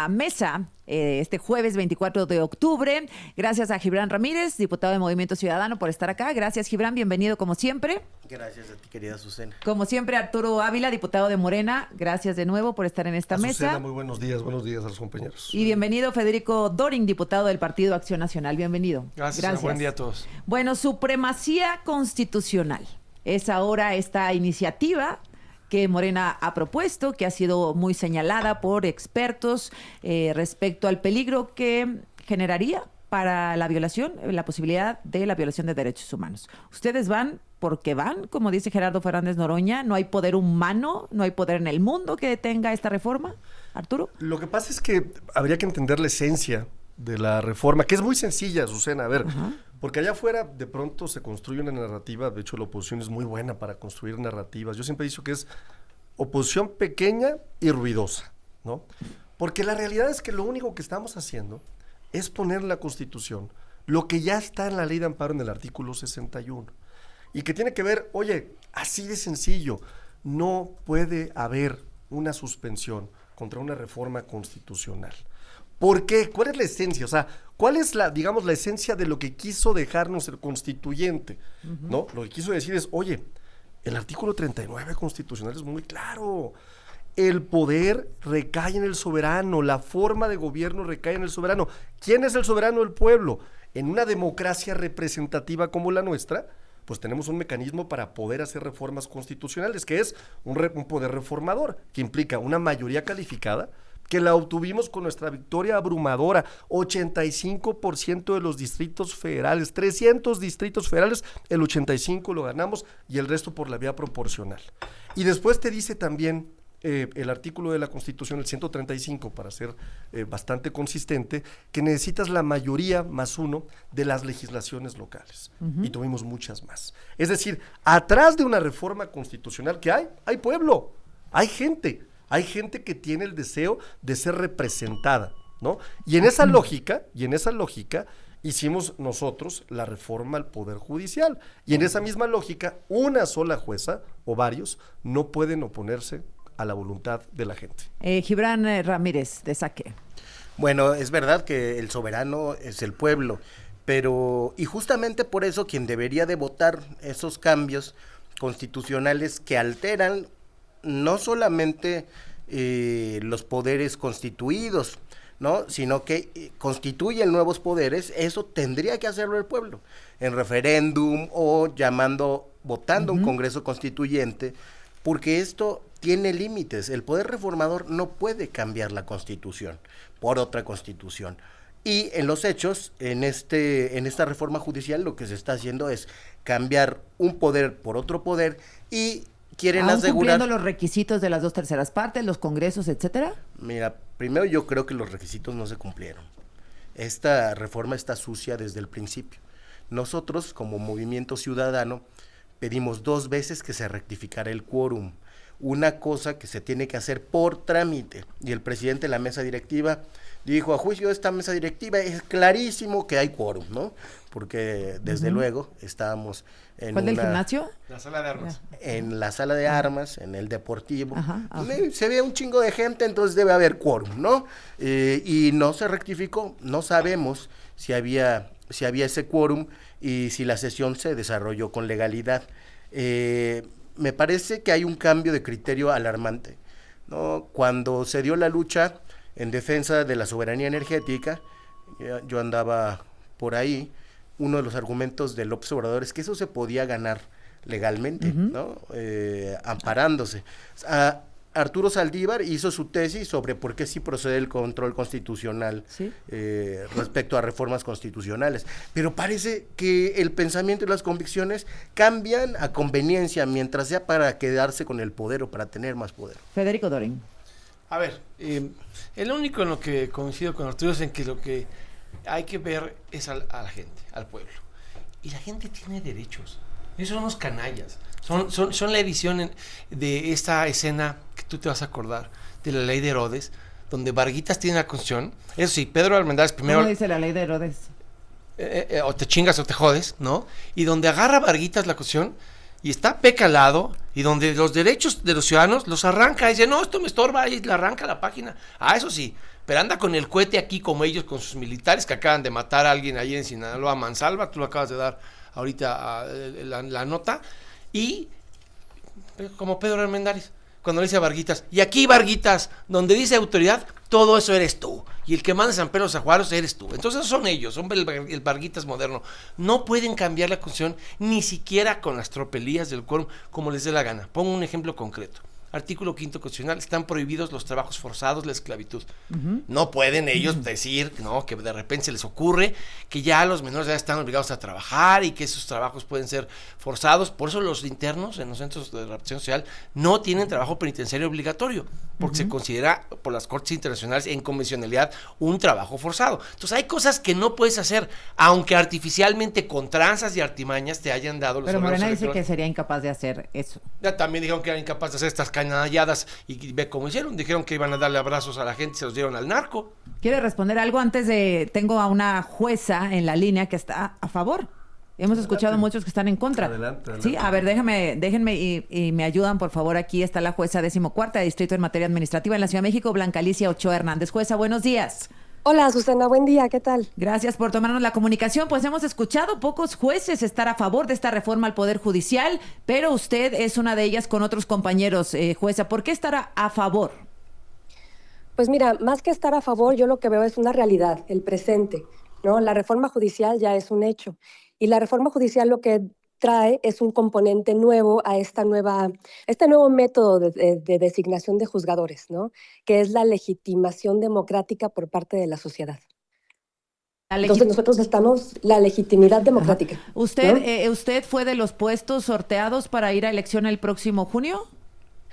esta mesa este jueves 24 de octubre. Gracias a Gibran Ramírez, diputado de Movimiento Ciudadano, por estar acá. Gracias, Gibran, bienvenido como siempre. Gracias a ti, querida Azucena. Como siempre, Arturo Ávila, diputado de Morena. Gracias de nuevo por estar en esta mesa. Muy buenos días a los compañeros. Y bienvenido Federico Dorin, diputado del Partido Acción Nacional. Bienvenido. Gracias. Buen día a todos. Bueno, supremacía constitucional es ahora esta iniciativa que Morena ha propuesto, que ha sido muy señalada por expertos respecto al peligro que generaría para la violación, la posibilidad de la violación de derechos humanos. Ustedes van porque van, como dice Gerardo Fernández Noroña, no hay poder humano, no hay poder en el mundo que detenga esta reforma. Arturo. Lo que pasa es que habría que entender la esencia de la reforma, que es muy sencilla, Azucena. A ver, porque allá afuera de pronto se construye una narrativa. De hecho, la oposición es muy buena para construir narrativas. Yo siempre he dicho que es oposición pequeña y ruidosa, ¿no? Porque la realidad es que lo único que estamos haciendo es poner en la Constitución lo que ya está en la Ley de Amparo en el artículo 61, y que tiene que ver, oye, así de sencillo, no puede haber una suspensión contra una reforma constitucional. ¿Por qué? ¿Cuál es la esencia? O sea, ¿cuál es la esencia de lo que quiso dejarnos el constituyente? ¿No? Lo que quiso decir es, oye, el artículo 39 constitucional es muy claro. El poder recae en el soberano, la forma de gobierno recae en el soberano. ¿Quién es el soberano? El pueblo. En una democracia representativa como la nuestra, pues tenemos un mecanismo para poder hacer reformas constitucionales, que es un poder reformador, que implica una mayoría calificada, que la obtuvimos con nuestra victoria abrumadora, 85% de los distritos federales, 300 distritos federales, el 85% lo ganamos y el resto por la vía proporcional. Y después te dice también el artículo de la Constitución, el 135, para ser bastante consistente, que necesitas la mayoría más uno de las legislaciones locales. Y tuvimos muchas más. Es decir, atrás de una reforma constitucional que hay pueblo, hay gente que tiene el deseo de ser representada, ¿no? Y en esa lógica hicimos nosotros la reforma al Poder Judicial. Y en esa misma lógica, una sola jueza o varios no pueden oponerse a la voluntad de la gente. Gibran Ramírez, de Saque. Bueno, es verdad que el soberano es el pueblo, y justamente por eso quien debería de votar esos cambios constitucionales que alteran no solamente los poderes constituidos, ¿no?, sino que constituyen nuevos poderes, eso tendría que hacerlo el pueblo, en referéndum o votando un Congreso Constituyente, porque esto tiene límites. El poder reformador no puede cambiar la Constitución por otra Constitución. Y en los hechos, en esta reforma judicial, lo que se está haciendo es cambiar un poder por otro poder y quieren asegurar... ¿Cumpliendo los requisitos de las 2/3 partes, los congresos, etcétera? Mira, primero yo creo que los requisitos no se cumplieron. Esta reforma está sucia desde el principio. Nosotros, como Movimiento Ciudadano, pedimos 2 veces que se rectificara el quórum, una cosa que se tiene que hacer por trámite, y el presidente de la mesa directiva dijo, a juicio de esta mesa directiva es clarísimo que hay quórum, ¿no? Porque desde luego estábamos en ¿Cuál del gimnasio? La sala de armas. En la sala de armas, en el deportivo. Se ve un chingo de gente, entonces debe haber quórum, ¿no? Y no se rectificó, no sabemos si había ese quórum y si la sesión se desarrolló con legalidad. Me parece que hay un cambio de criterio alarmante, ¿no? Cuando se dio la lucha en defensa de la soberanía energética, yo andaba por ahí, uno de los argumentos de López Obrador es que eso se podía ganar legalmente, ¿no? Amparándose. Arturo Saldívar hizo su tesis sobre por qué sí procede el control constitucional, ¿sí?, respecto a reformas constitucionales, pero parece que el pensamiento y las convicciones cambian a conveniencia, mientras sea para quedarse con el poder o para tener más poder. Federico Dorin. A ver, el único en lo que coincido con Arturo es en que lo que hay que ver es a la gente, al pueblo, y la gente tiene derechos. Esos son unos canallas. Son la edición de esta escena que tú te vas a acordar, de la ley de Herodes, donde Varguitas tiene la Constitución. Eso sí, Pedro Armendáriz primero... ¿Cómo dice la ley de Herodes? O te chingas o te jodes, ¿no? Y donde agarra Varguitas la Constitución y está pecalado, y donde los derechos de los ciudadanos los arranca, y dice, no, esto me estorba, y le arranca la página. Eso sí, pero anda con el cohete aquí como ellos, con sus militares que acaban de matar a alguien ahí en Sinaloa, Mansalva, tú lo acabas de dar ahorita la nota, y como Pedro Armendáriz, cuando le dice a Varguitas, y aquí Varguitas, donde dice autoridad, todo eso eres tú, y el que manda San Pedro Zaguaros eres tú. Entonces son ellos, son el Varguitas moderno. No pueden cambiar la Constitución ni siquiera con las tropelías del quórum como les dé la gana. Pongo un ejemplo concreto. Artículo 5º constitucional, están prohibidos los trabajos forzados, la esclavitud. No pueden ellos decir, no, que de repente se les ocurre que ya los menores de edad están obligados a trabajar y que esos trabajos pueden ser forzados. Por eso los internos en los centros de readaptación social no tienen trabajo penitenciario obligatorio, porque se considera por las cortes internacionales en convencionalidad un trabajo forzado. Entonces hay cosas que no puedes hacer, aunque artificialmente con tranzas y artimañas te hayan dado los Pero Morena dice electorales. que sería incapaz de hacer eso. Ya también dijeron que eran incapaces de hacer estas canalladas y ve cómo hicieron. Dijeron que iban a darle abrazos a la gente y se los dieron al narco. ¿Quiere responder algo antes de... Tengo a una jueza en la línea que está a favor? Hemos escuchado muchos que están en contra. Adelante. Sí, a ver, déjenme y me ayudan, por favor. Aquí está la jueza 14ª de Distrito en Materia Administrativa en la Ciudad de México, Blanca Alicia Ochoa Hernández. Jueza, buenos días. Hola, Susana, buen día, ¿qué tal? Gracias por tomarnos la comunicación. Pues hemos escuchado pocos jueces estar a favor de esta reforma al Poder Judicial, pero usted es una de ellas con otros compañeros, jueza. ¿Por qué estará a favor? Pues mira, más que estar a favor, yo lo que veo es una realidad, el presente, ¿no? La reforma judicial ya es un hecho. Y la reforma judicial lo que trae es un componente nuevo a este nuevo método de designación de juzgadores, ¿no? Que es la legitimación democrática por parte de la sociedad. Entonces nosotros estamos la legitimidad democrática. Ajá. ¿Usted, ¿no? ¿Usted fue de los puestos sorteados para ir a elección el próximo junio?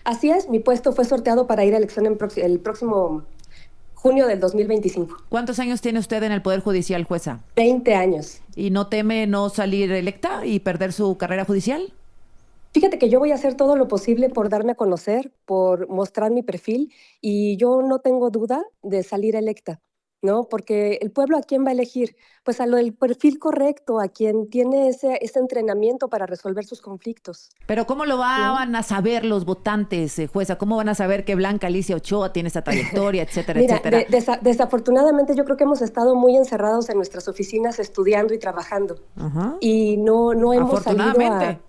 Así es, mi puesto fue sorteado para ir a elección el próximo junio del 2025. ¿Cuántos años tiene usted en el Poder Judicial, jueza? 20 años. ¿Y no teme no salir electa y perder su carrera judicial? Fíjate que yo voy a hacer todo lo posible por darme a conocer, por mostrar mi perfil, y yo no tengo duda de salir electa, ¿no? Porque el pueblo, ¿a quién va a elegir? Pues a lo del perfil correcto, a quien tiene ese entrenamiento para resolver sus conflictos. Pero ¿cómo lo van a saber los votantes, jueza? ¿Cómo van a saber que Blanca Alicia Ochoa tiene esa trayectoria, etcétera, Mira, etcétera? Desafortunadamente yo creo que hemos estado muy encerrados en nuestras oficinas estudiando y trabajando. Ajá. Y no hemos salido Afortunadamente.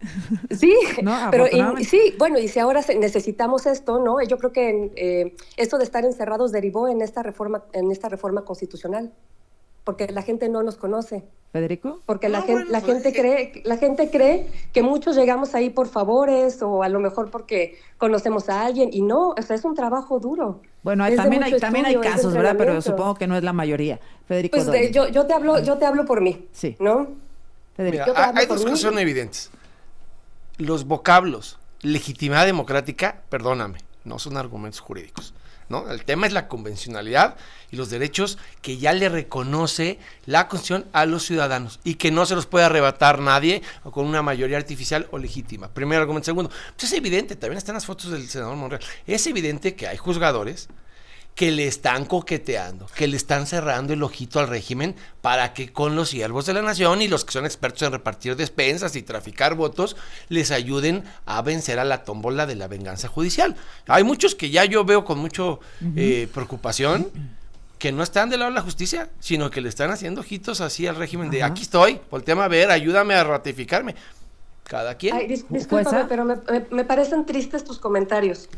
Sí, No, pero afortunadamente. sí, bueno, y si ahora necesitamos esto, ¿no? Yo creo que esto de estar encerrados derivó en esta reforma constitucional, porque la gente no nos conoce. ¿Federico? Porque la gente cree que muchos llegamos ahí por favores o a lo mejor porque conocemos a alguien, y no, o sea, es un trabajo duro. Bueno, Es de también mucho hay estudio, es de casos, ¿verdad? Pero entrenamiento. supongo que no es la mayoría. Federico Pues Doyle. yo te hablo por mí, Sí. ¿no? Federico. Yo te Mira, hablo hay por dos mí. cosas que son evidentes. Los vocablos, legitimidad democrática, perdóname, no son argumentos jurídicos, ¿no? El tema es la convencionalidad y los derechos que ya le reconoce la Constitución a los ciudadanos y que no se los puede arrebatar nadie o con una mayoría artificial o legítima. Primer argumento. Segundo, pues es evidente, también están las fotos del senador Monreal, es evidente que hay juzgadores que le están coqueteando, que le están cerrando el ojito al régimen para que con los siervos de la nación y los que son expertos en repartir despensas y traficar votos, les ayuden a vencer a la tómbola de la venganza judicial. Hay muchos que ya yo veo con mucho preocupación que no están del lado de la justicia, sino que le están haciendo ojitos así al régimen de aquí estoy, volteame a ver, ayúdame a ratificarme. Cada quien. Ay, discúlpame, ¿Jueza? pero me parecen tristes tus comentarios,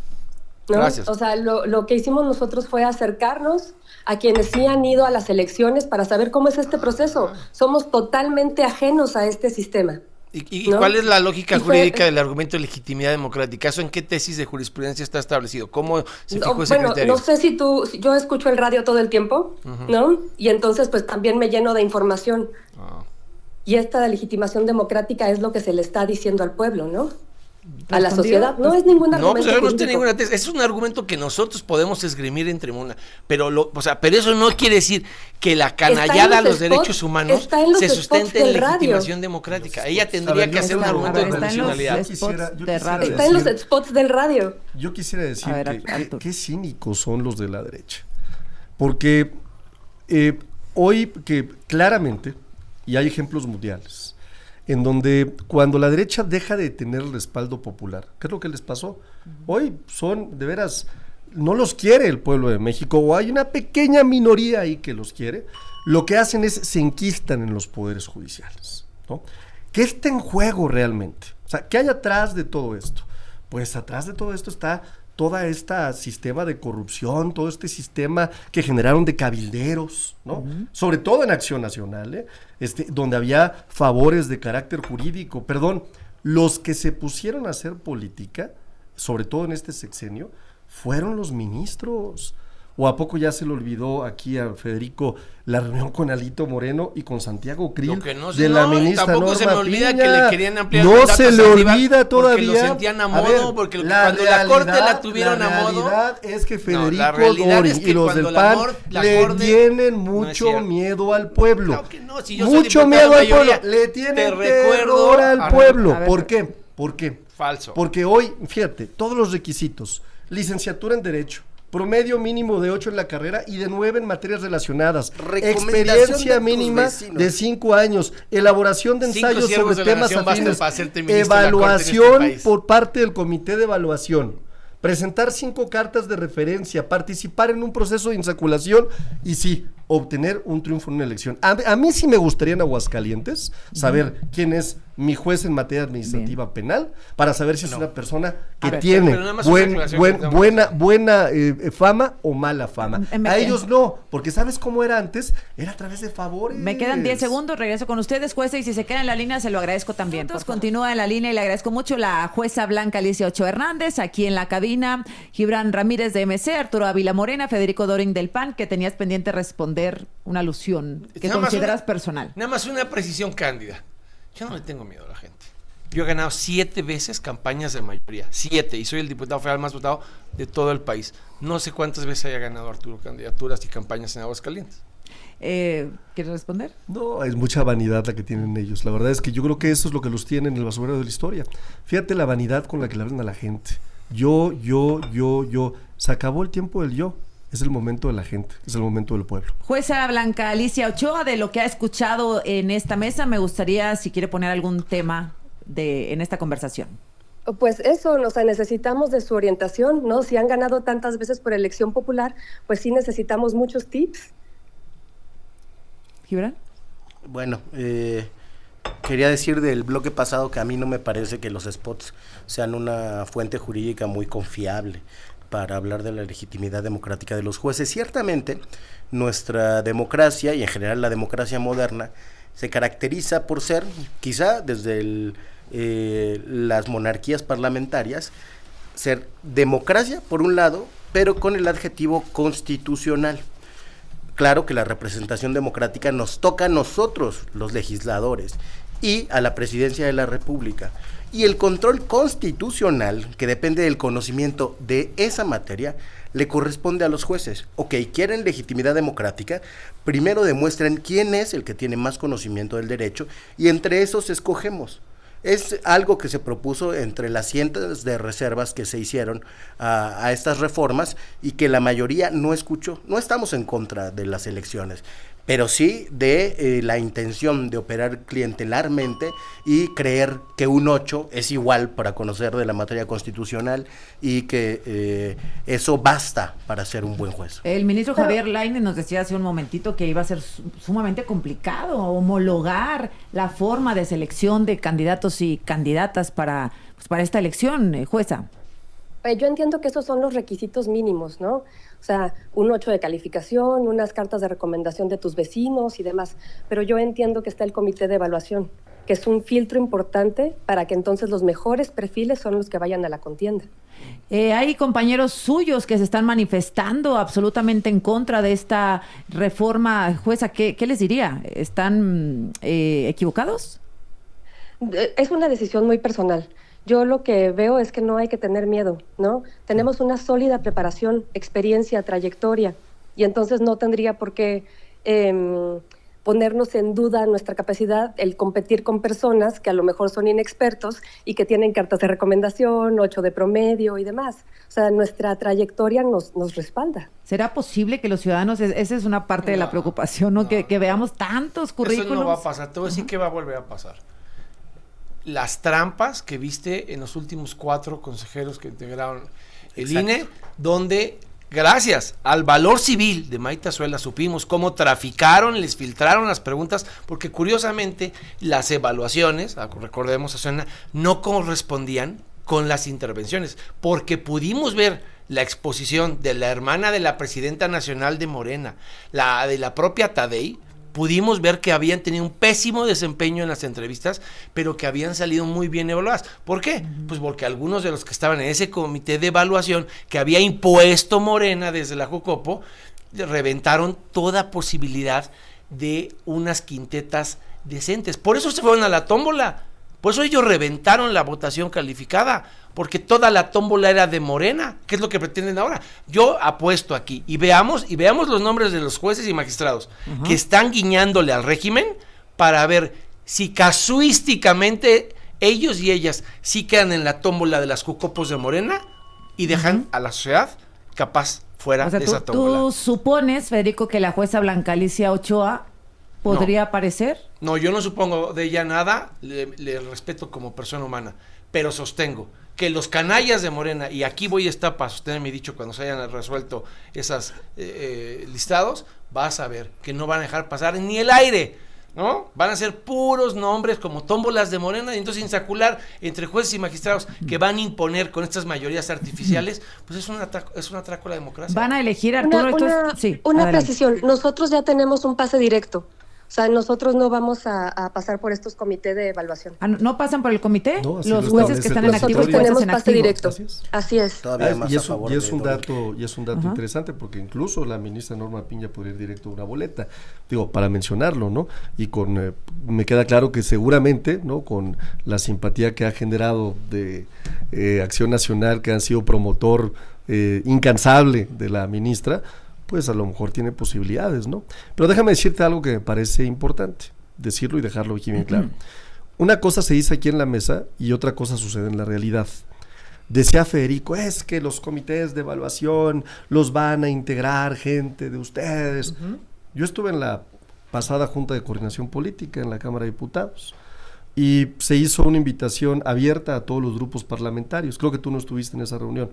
¿no? Gracias. O sea, lo que hicimos nosotros fue acercarnos a quienes sí han ido a las elecciones para saber cómo es este proceso. Somos totalmente ajenos a este sistema. ¿Y ¿no? cuál es la lógica Y fue- jurídica del argumento de legitimidad democrática? ¿Eso en qué tesis de jurisprudencia está establecido? ¿Cómo se fijó ese Bueno, criterio? no sé si yo escucho el radio todo el tiempo, ¿no? Y entonces pues también me lleno de información. Ah. Y esta legitimación democrática es lo que se le está diciendo al pueblo, ¿no? A la ¿Respondido? sociedad. No es ningún No, argumento pues no jurídico. tiene ninguna tesis. Es un argumento que nosotros podemos esgrimir en tribuna, pero pero eso no quiere decir que la canallada a los derechos humanos está en los se spots sustente en del radio. legitimación democrática. Ella tendría ver, que hacer un está- argumento a de ver, está en los constitucionalidad. spots Yo de quisiera radio. Está en los decir- spots del radio. Yo quisiera decir A ver, que Arturo. qué cínicos son los de la derecha. Porque hoy que claramente, y hay ejemplos mundiales, en donde cuando la derecha deja de tener el respaldo popular, ¿qué es lo que les pasó? Hoy son de veras no los quiere el pueblo de México, o hay una pequeña minoría ahí que los quiere, lo que hacen es se enquistan en los poderes judiciales, ¿no? ¿Qué está en juego realmente? O sea, ¿qué hay atrás de todo esto? Pues atrás de todo esto está todo este sistema de corrupción, todo este sistema que generaron de cabilderos, ¿no? Sobre todo en Acción Nacional, donde había favores de carácter jurídico. Perdón, los que se pusieron a hacer política, sobre todo en este sexenio, fueron los ministros. ¿O a poco ya se le olvidó aquí a Federico la reunión con Alito Moreno y con Santiago Krill de la ministra tampoco Norma se me olvida Piña? que le querían ampliar No el mandato se a le Saldívar olvida todavía. porque lo sentían a modo, ver, porque cuando la Corte la tuvieron a modo. La realidad es que Federico la realidad Dorin es que y los cuando del la PAN Corte tienen no es mucho cierto. miedo al pueblo. Claro que no, si yo soy Mucho diputado miedo al mayoría, pueblo. Le tienen te recuerdo terror al a- pueblo. a ver, ¿Por qué? ¿Por qué? Falso. Porque hoy, fíjate, todos los requisitos, licenciatura en Derecho, promedio mínimo de 8 en la carrera y de 9 en materias relacionadas, Recomendación experiencia de tus mínima vecinos. de 5 años, elaboración de 5 ensayos siervos sobre de la temas nación bastan afines, para hacerte ministro de la Corte en este evaluación país. por parte del comité de evaluación, presentar 5 cartas de referencia, participar en un proceso de insaculación y sí, obtener un triunfo en una elección. A mí sí me gustaría en Aguascalientes saber quién es mi juez en materia administrativa penal, para saber si es una persona que A ver, tiene pero nada más una aclaración que tengo. buena fama o mala fama. Me- A ellos no, porque ¿sabes cómo era antes? Era a través de favores. Me quedan 10 segundos, regreso con ustedes, jueza, y si se queda en la línea se lo agradezco también. Entonces continúa en la línea y le agradezco mucho la jueza Blanca Alicia Ochoa Hernández, aquí en la cabina, Gibran Ramírez de MC, Arturo Ávila Morena, Federico Dorin del PAN, que tenías pendiente responder una alusión que Nada más consideras personal. Nada más una precisión cándida. Yo no le tengo miedo a la gente. Yo he ganado 7 veces campañas de mayoría. 7. Y soy el diputado federal más votado de todo el país. No sé cuántas veces haya ganado Arturo candidaturas y campañas en Aguascalientes. ¿Quieres responder? No, es mucha vanidad la que tienen ellos. La verdad es que yo creo que eso es lo que los tiene en el basurero de la historia. Fíjate la vanidad con la que le hablan a la gente. Yo. Se acabó el tiempo del yo. Es el momento de la gente, es el momento del pueblo. Jueza Blanca Alicia Ochoa, de lo que ha escuchado en esta mesa, me gustaría si quiere poner algún tema en esta conversación. Pues eso, o sea, necesitamos de su orientación, ¿no? Si han ganado tantas veces por elección popular, pues sí necesitamos muchos tips. ¿Gibran? Bueno, quería decir del bloque pasado que a mí no me parece que los spots sean una fuente jurídica muy confiable para hablar de la legitimidad democrática de los jueces. Ciertamente, nuestra democracia y en general la democracia moderna se caracteriza por ser, quizá desde las monarquías parlamentarias, ser democracia por un lado, pero con el adjetivo constitucional. Claro que la representación democrática nos toca a nosotros, los legisladores, y a la presidencia de la República. Y el control constitucional, que depende del conocimiento de esa materia, le corresponde a los jueces. Ok, quieren legitimidad democrática, primero demuestren quién es el que tiene más conocimiento del derecho y entre esos escogemos. Es algo que se propuso entre las cientos de reservas que se hicieron a estas reformas y que la mayoría no escuchó. No estamos en contra de las elecciones, pero sí de la intención de operar clientelarmente y creer que un 8 es igual para conocer de la materia constitucional y que eso basta para ser un buen juez. El ministro Javier Lainez nos decía hace un momentito que iba a ser sumamente complicado homologar la forma de selección de candidatos y candidatas para esta elección, jueza. Yo entiendo que esos son los requisitos mínimos, ¿no? O sea, un 8 de calificación, unas cartas de recomendación de tus vecinos y demás. Pero yo entiendo que está el comité de evaluación, que es un filtro importante para que entonces los mejores perfiles son los que vayan a la contienda. Hay compañeros suyos que se están manifestando absolutamente en contra de esta reforma. Jueza, ¿qué les diría? ¿Están equivocados? Es una decisión muy personal. Yo lo que veo es que no hay que tener miedo, ¿no? Tenemos una sólida preparación, experiencia, trayectoria, y entonces no tendría por qué ponernos en duda nuestra capacidad, el competir con personas que a lo mejor son inexpertos y que tienen cartas de recomendación, 8 de promedio y demás. O sea, nuestra trayectoria nos respalda. ¿Será posible que los ciudadanos, esa es una parte de la preocupación, ¿no? Que veamos tantos currículums? Eso no va a pasar, te voy a decir que va a volver a pasar. Las trampas que viste en los últimos 4 consejeros que integraron El INE, donde gracias al valor civil de Maite Azuela supimos cómo traficaron, les filtraron las preguntas, porque curiosamente las evaluaciones, recordemos, Azuela, no correspondían con las intervenciones, porque pudimos ver la exposición de la hermana de la presidenta nacional de Morena, la de la propia Tadei. Pudimos ver que habían tenido un pésimo desempeño en las entrevistas, pero que habían salido muy bien evaluadas. ¿Por qué? Pues porque algunos de los que estaban en ese comité de evaluación que había impuesto Morena desde la Jucopo, reventaron toda posibilidad de unas quintetas decentes. Por eso se fueron a la tómbola. Por eso ellos reventaron la votación calificada, porque toda la tómbola era de Morena, que es lo que pretenden ahora. Yo apuesto aquí, y veamos los nombres de los jueces y magistrados que están guiñándole al régimen para ver si casuísticamente ellos y ellas sí quedan en la tómbola de las Jucopos de Morena y dejan a la sociedad capaz fuera de esa tómbola. ¿Tú supones, Federico, que la jueza Blanca Alicia Ochoa podría aparecer? No, yo no supongo de ella nada, le respeto como persona humana, pero sostengo que los canallas de Morena, y aquí voy a estar para sostener mi dicho cuando se hayan resuelto esos listados, vas a ver que no van a dejar pasar ni el aire, ¿no? Van a ser puros nombres como tómbolas de Morena, y entonces insacular entre jueces y magistrados que van a imponer con estas mayorías artificiales, pues es un atraco a la democracia. Van a elegir a Arturo. Una precisión, nosotros ya tenemos un pase directo. O sea, nosotros no vamos a pasar por estos comités de evaluación. ¿No pasan por el comité? No, los jueces que están en activo. Nosotros tenemos pase directo. Así es. Y es un dato interesante, porque incluso la ministra Norma Piña podría ir directo a una boleta, digo, para mencionarlo, ¿no? Y me queda claro que seguramente, ¿no? Con la simpatía que ha generado de Acción Nacional, que han sido promotor incansable de la ministra, pues a lo mejor tiene posibilidades, ¿no? Pero déjame decirte algo que me parece importante, decirlo y dejarlo aquí bien claro. Una cosa se dice aquí en la mesa y otra cosa sucede en la realidad. Decía Federico, es que los comités de evaluación los van a integrar gente de ustedes. Yo estuve en la pasada Junta de Coordinación Política en la Cámara de Diputados y se hizo una invitación abierta a todos los grupos parlamentarios. Creo que tú no estuviste en esa reunión,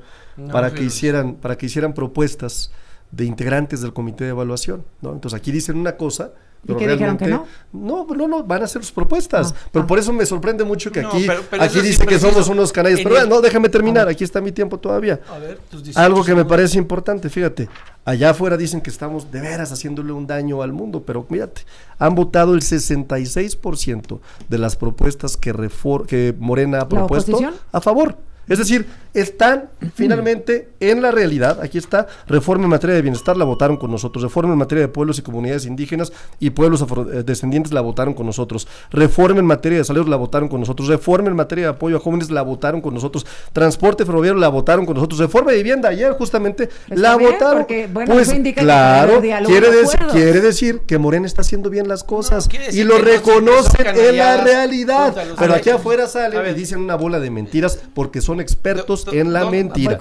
para que hicieran propuestas de integrantes del comité de evaluación, ¿no? Entonces aquí dicen una cosa, pero ¿y qué dijeron que no? No, van a hacer sus propuestas, pero por eso me sorprende mucho que aquí, pero aquí dice que somos unos canallas, pero no, déjame terminar, aquí está mi tiempo todavía. A ver, algo que me parece importante, fíjate, allá afuera dicen que estamos de veras haciéndole un daño al mundo, pero mírate, han votado el 66% de las propuestas que Morena ha propuesto a favor. Es decir, están finalmente en la realidad. Aquí está, reforma en materia de bienestar, la votaron con nosotros. Reforma en materia de pueblos y comunidades indígenas y pueblos afrodescendientes, la votaron con nosotros. Reforma en materia de salud, la votaron con nosotros. Reforma en materia de apoyo a jóvenes, la votaron con nosotros. Transporte ferroviario, la votaron con nosotros. Reforma de vivienda, ayer justamente la votaron. Porque, bueno, pues eso indica claro, quiere decir que Morena está haciendo bien las cosas y lo reconocen en la realidad. Pero aquí afuera salen y dicen una bola de mentiras porque son expertos en la mentira. Voy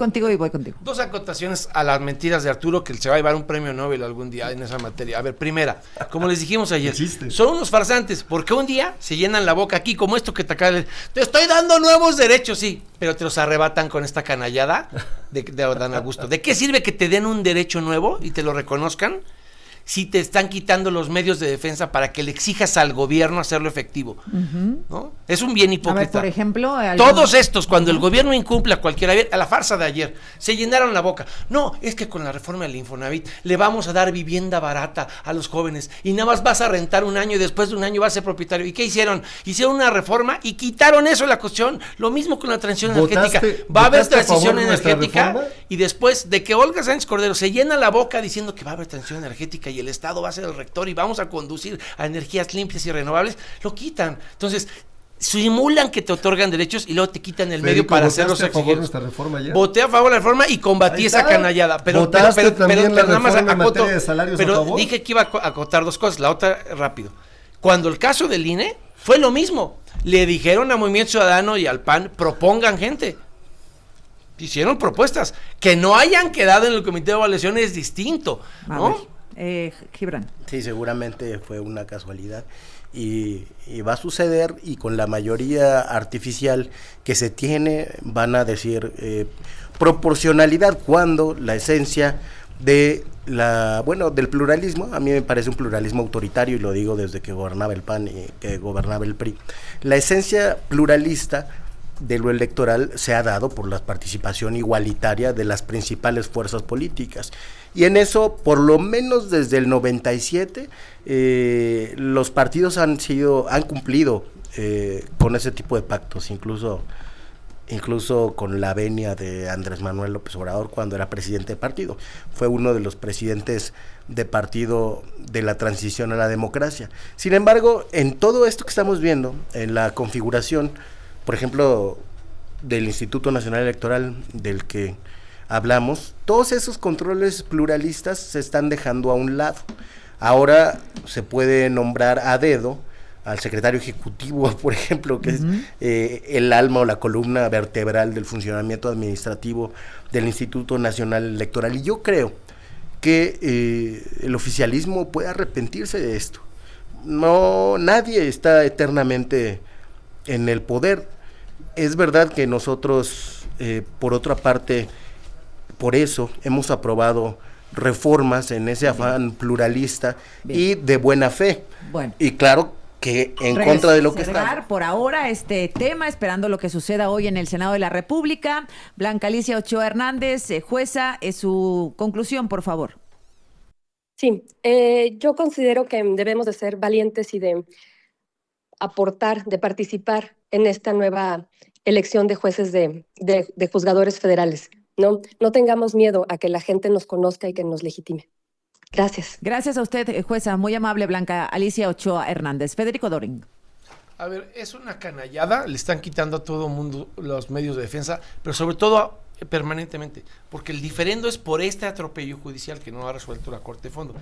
contigo. Dos acotaciones a las mentiras de Arturo, que se va a llevar un premio Nobel algún día en esa materia. A ver, primera, como les dijimos ayer, son unos farsantes, porque un día se llenan la boca aquí, como esto que te acaba de... Te estoy dando nuevos derechos, sí, pero te los arrebatan con esta canallada de Dan Augusto. ¿De qué sirve que te den un derecho nuevo y te lo reconozcan si te están quitando los medios de defensa para que le exijas al gobierno hacerlo efectivo? ¿No? Es un bien hipócrita. A ver, por ejemplo, todos estos, cuando el gobierno incumpla a la farsa de ayer, se llenaron la boca. No, es que con la reforma del Infonavit le vamos a dar vivienda barata a los jóvenes y nada más vas a rentar un año y después de un año vas a ser propietario. ¿Y qué hicieron? Hicieron una reforma y quitaron eso de la cuestión. Lo mismo con la transición energética. Va a haber transición energética y después de que Olga Sánchez Cordero se llena la boca diciendo que va a haber transición energética y el Estado va a ser el rector y vamos a conducir a energías limpias y renovables, lo quitan. Entonces, simulan que te otorgan derechos y luego te quitan el medio para hacerlos exigentes. Voté a favor de la reforma y combatí esa canallada. Pero nada más acoto. Pero dije que iba a acotar dos cosas. La otra, rápido. Cuando el caso del INE fue lo mismo. Le dijeron a Movimiento Ciudadano y al PAN, propongan gente. Hicieron propuestas. Que no hayan quedado en el comité de evaluación es distinto, ¿no? Gibran. Sí, seguramente fue una casualidad y va a suceder, y con la mayoría artificial que se tiene van a decir proporcionalidad, cuando la esencia de del pluralismo, a mí me parece un pluralismo autoritario, y lo digo desde que gobernaba el PAN y que gobernaba el PRI. La esencia pluralista de lo electoral se ha dado por la participación igualitaria de las principales fuerzas políticas, y en eso, por lo menos desde el 97, los partidos han cumplido con ese tipo de pactos, incluso con la venia de Andrés Manuel López Obrador cuando era presidente de partido. Fue uno de los presidentes de partido de la transición a la democracia. Sin embargo, en todo esto que estamos viendo, en la configuración, por ejemplo, del Instituto Nacional Electoral del que hablamos, todos esos controles pluralistas se están dejando a un lado. Ahora se puede nombrar a dedo al secretario ejecutivo, por ejemplo, que es el alma o la columna vertebral del funcionamiento administrativo del Instituto Nacional Electoral. Y yo creo que el oficialismo puede arrepentirse de esto. No, nadie está eternamente en el poder. Es verdad que nosotros, por otra parte, por eso hemos aprobado reformas en ese afán pluralista y de buena fe. Bueno. Y claro que en contra de lo que está. Por ahora este tema, esperando lo que suceda hoy en el Senado de la República. Blanca Alicia Ochoa Hernández, jueza, su conclusión, por favor. Sí, yo considero que debemos de ser valientes y de aportar, de participar en esta nueva elección de jueces de juzgadores federales. No tengamos miedo a que la gente nos conozca y que nos legitime. Gracias. Gracias a usted, jueza. Muy amable, Blanca Alicia Ochoa Hernández. Federico Doring. A ver, es una canallada, le están quitando a todo mundo los medios de defensa, pero sobre todo permanentemente, porque el diferendo es por este atropello judicial que no ha resuelto la Corte de Fondo.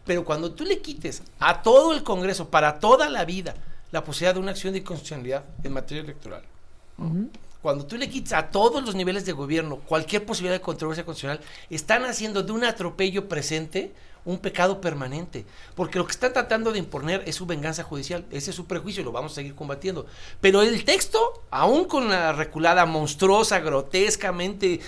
Pero cuando tú le quites a todo el Congreso, para toda la vida, la posibilidad de una acción de inconstitucionalidad en materia electoral, cuando tú le quitas a todos los niveles de gobierno cualquier posibilidad de controversia constitucional, están haciendo de un atropello presente un pecado permanente, porque lo que están tratando de imponer es su venganza judicial, ese es su prejuicio y lo vamos a seguir combatiendo. Pero el texto, aún con la reculada monstruosa, grotescamente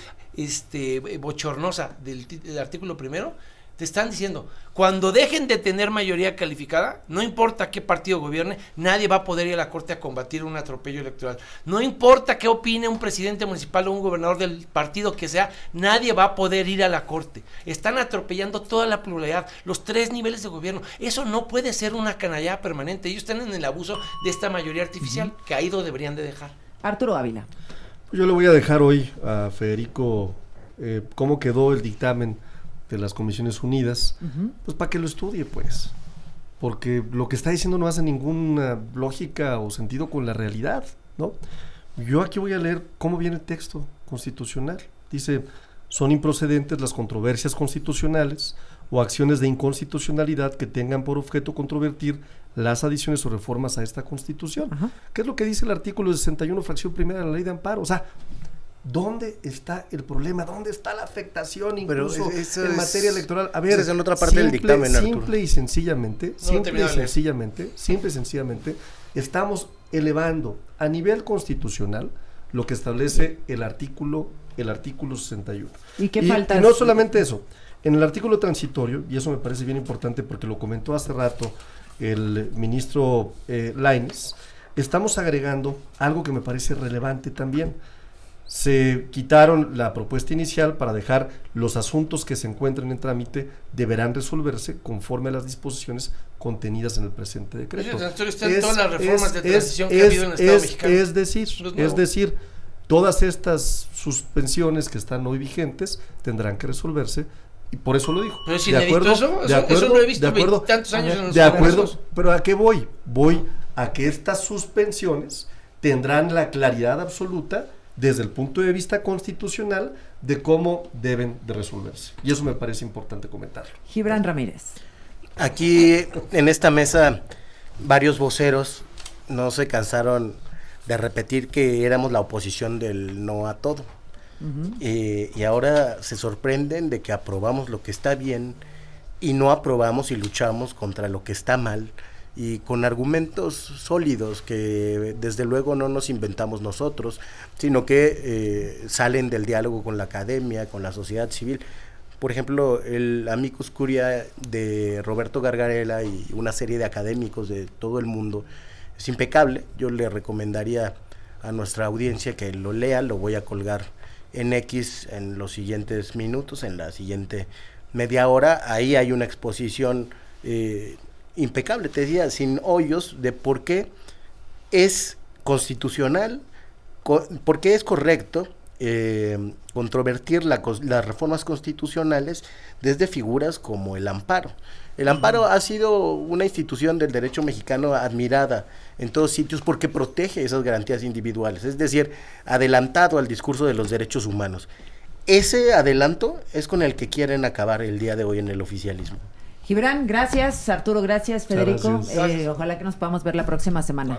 bochornosa del artículo primero, te están diciendo, cuando dejen de tener mayoría calificada, no importa qué partido gobierne, nadie va a poder ir a la Corte a combatir un atropello electoral. No importa qué opine un presidente municipal o un gobernador del partido que sea, nadie va a poder ir a la Corte. Están atropellando toda la pluralidad, los 3 niveles de gobierno. Eso no puede ser una canallada permanente. Ellos están en el abuso de esta mayoría artificial, que ahí lo deberían de dejar. Arturo Ávila. Yo le voy a dejar hoy a Federico cómo quedó el dictamen de las Comisiones Unidas, pues para que lo estudie, pues, porque lo que está diciendo no hace ninguna lógica o sentido con la realidad, ¿no? Yo aquí voy a leer cómo viene el texto constitucional. Dice, son improcedentes las controversias constitucionales o acciones de inconstitucionalidad que tengan por objeto controvertir las adiciones o reformas a esta Constitución. ¿Qué es lo que dice el artículo 61, fracción primera de la Ley de Amparo? O sea, ¿dónde está el problema? ¿Dónde está la afectación incluso en materia electoral? A ver, es en otra parte del dictamen, Arturo. Simple y sencillamente, estamos elevando a nivel constitucional lo que establece el artículo 61. ¿Y qué falta? Y no solamente eso, en el artículo transitorio, y eso me parece bien importante porque lo comentó hace rato el ministro Lainez, estamos agregando algo que me parece relevante también. Se quitaron la propuesta inicial para dejar los asuntos que se encuentren en trámite deberán resolverse conforme a las disposiciones contenidas en el presente decreto. Están todas las reformas de transición que ha habido en el Estado mexicano. Es decir, todas estas suspensiones que están hoy vigentes tendrán que resolverse, y por eso lo dijo. Pero es inédito eso no lo he visto en tantos años en los Congresos. Pero ¿a qué voy? Voy a que estas suspensiones tendrán la claridad absoluta desde el punto de vista constitucional de cómo deben de resolverse. Y eso me parece importante comentarlo. Gibran Ramírez. Aquí en esta mesa varios voceros no se cansaron de repetir que éramos la oposición del no a todo. Y ahora se sorprenden de que aprobamos lo que está bien y no aprobamos y luchamos contra lo que está mal, y con argumentos sólidos que desde luego no nos inventamos nosotros, sino que salen del diálogo con la academia, con la sociedad civil. Por ejemplo, el Amicus Curiae de Roberto Gargarella y una serie de académicos de todo el mundo es impecable. Yo le recomendaría a nuestra audiencia que lo lea, lo voy a colgar en X en los siguientes minutos, en la siguiente media hora. Ahí hay una exposición impecable, te decía, sin hoyos, de por qué es constitucional, por qué es correcto controvertir las reformas constitucionales desde figuras como el amparo. El amparo ha sido una institución del derecho mexicano admirada en todos sitios porque protege esas garantías individuales, es decir, adelantado al discurso de los derechos humanos. Ese adelanto es con el que quieren acabar el día de hoy en el oficialismo. Gibran, gracias. Arturo, gracias. Federico, Gracias. ojalá que nos podamos ver la próxima semana.